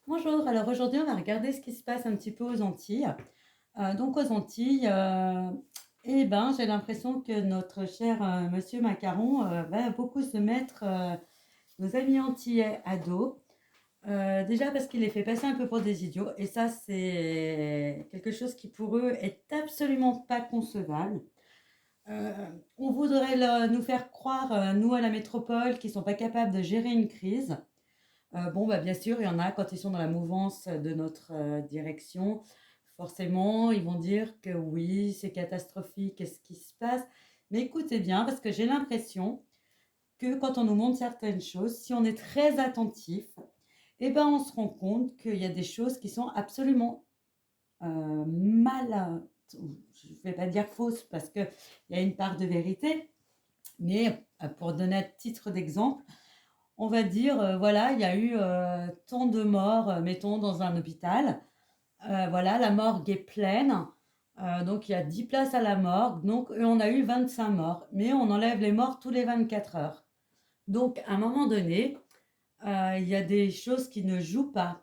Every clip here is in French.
Bonjour, alors aujourd'hui on va regarder ce qui se passe un petit peu aux Antilles. Donc aux Antilles, j'ai l'impression que notre cher monsieur Macaron va beaucoup se mettre nos amis antillais à dos. Déjà parce qu'il les fait passer un peu pour des idiots et ça c'est quelque chose qui pour eux est absolument pas concevable. Euh, on voudrait nous faire croire, nous à la métropole, qu'ils sont pas capables de gérer une crise. Bon, bah, bien sûr, il y en a quand ils sont dans la mouvance de notre direction. Forcément, ils vont dire que oui, c'est catastrophique, qu'est-ce qui se passe. Mais écoutez bien, parce que j'ai l'impression que quand on nous montre certaines choses, si on est très attentif, eh ben, on se rend compte qu'il y a des choses qui sont absolument mal, je ne vais pas dire fausses, parce qu'il y a une part de vérité, mais pour donner un titre d'exemple, on va dire, voilà, il y a eu tant de morts, mettons, dans un hôpital. Voilà, la morgue est pleine. Donc, il y a 10 places à la morgue. Donc, on a eu 25 morts. Mais on enlève les morts tous les 24 heures. Donc, à un moment donné, il y a des choses qui ne jouent pas.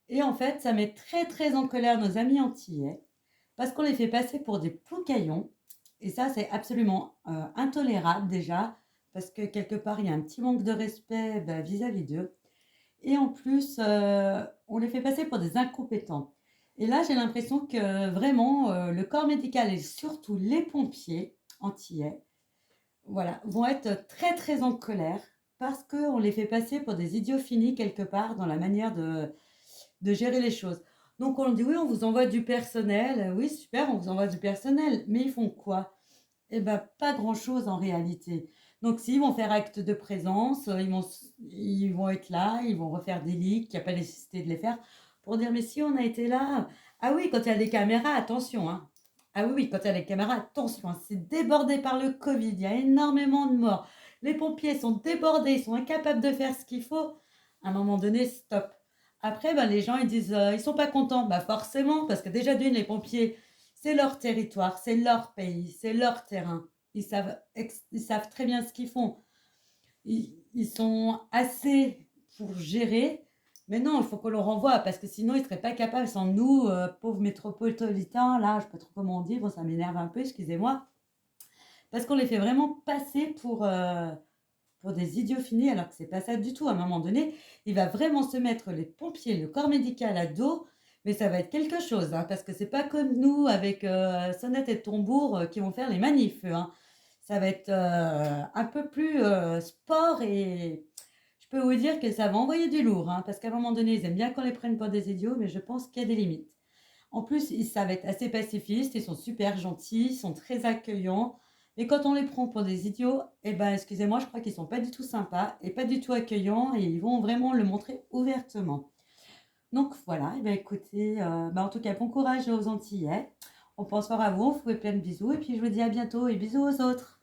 Et en fait, ça met très, très en colère nos amis antillais. Parce qu'on les fait passer pour des poucaillons. Et ça, c'est absolument intolérable déjà. Parce que quelque part, il y a un petit manque de respect vis-à-vis d'eux. Et en plus, on les fait passer pour des incompétents. Et là, j'ai l'impression que vraiment, le corps médical et surtout les pompiers antillais, voilà, vont être très très en colère parce qu'on les fait passer pour des idiots finis quelque part dans la manière de gérer les choses. Donc on dit oui, on vous envoie du personnel, oui super, on vous envoie du personnel, mais ils font quoi? Eh ben, pas grand-chose en réalité. Donc, s'ils vont faire acte de présence, ils vont être là, ils vont refaire des leaks, il n'y a pas nécessité de les faire, pour dire, mais si on a été là. Ah oui, quand il y a des caméras, attention, hein. Ah oui, oui, quand il y a des caméras, attention, hein, c'est débordé par le Covid, il y a énormément de morts. Les pompiers sont débordés, ils sont incapables de faire ce qu'il faut. À un moment donné, stop. Après, ben, les gens, ils disent, ils sont pas contents. Bah forcément, parce que déjà d'une, les pompiers, c'est leur territoire, c'est leur pays, c'est leur terrain. Ils savent très bien ce qu'ils font. Ils sont assez pour gérer, mais non, il faut qu'on le renvoie parce que sinon ils ne seraient pas capables sans nous, pauvres métropolitains. Là, je ne sais pas trop comment on dit, bon, ça m'énerve un peu, excusez-moi, parce qu'on les fait vraiment passer pour des idiots finis alors que c'est pas ça du tout. À un moment donné, il va vraiment se mettre les pompiers, le corps médical à dos, mais ça va être quelque chose, hein, parce que c'est pas comme nous avec sonnette et tambour qui vont faire les manifs, hein. Ça va être un peu plus sport et je peux vous dire que ça va envoyer du lourd, hein, parce qu'à un moment donné, ils aiment bien qu'on les prenne pour des idiots, mais je pense qu'il y a des limites. En plus, ils savent être assez pacifistes, ils sont super gentils, ils sont très accueillants. Et quand on les prend pour des idiots, eh ben, excusez-moi, je crois qu'ils sont pas du tout sympas et pas du tout accueillants et ils vont vraiment le montrer ouvertement. Donc voilà, eh ben, écoutez, en tout cas, bon courage aux Antillais. On pense fort à vous, on vous fait plein de bisous et puis je vous dis à bientôt et bisous aux autres.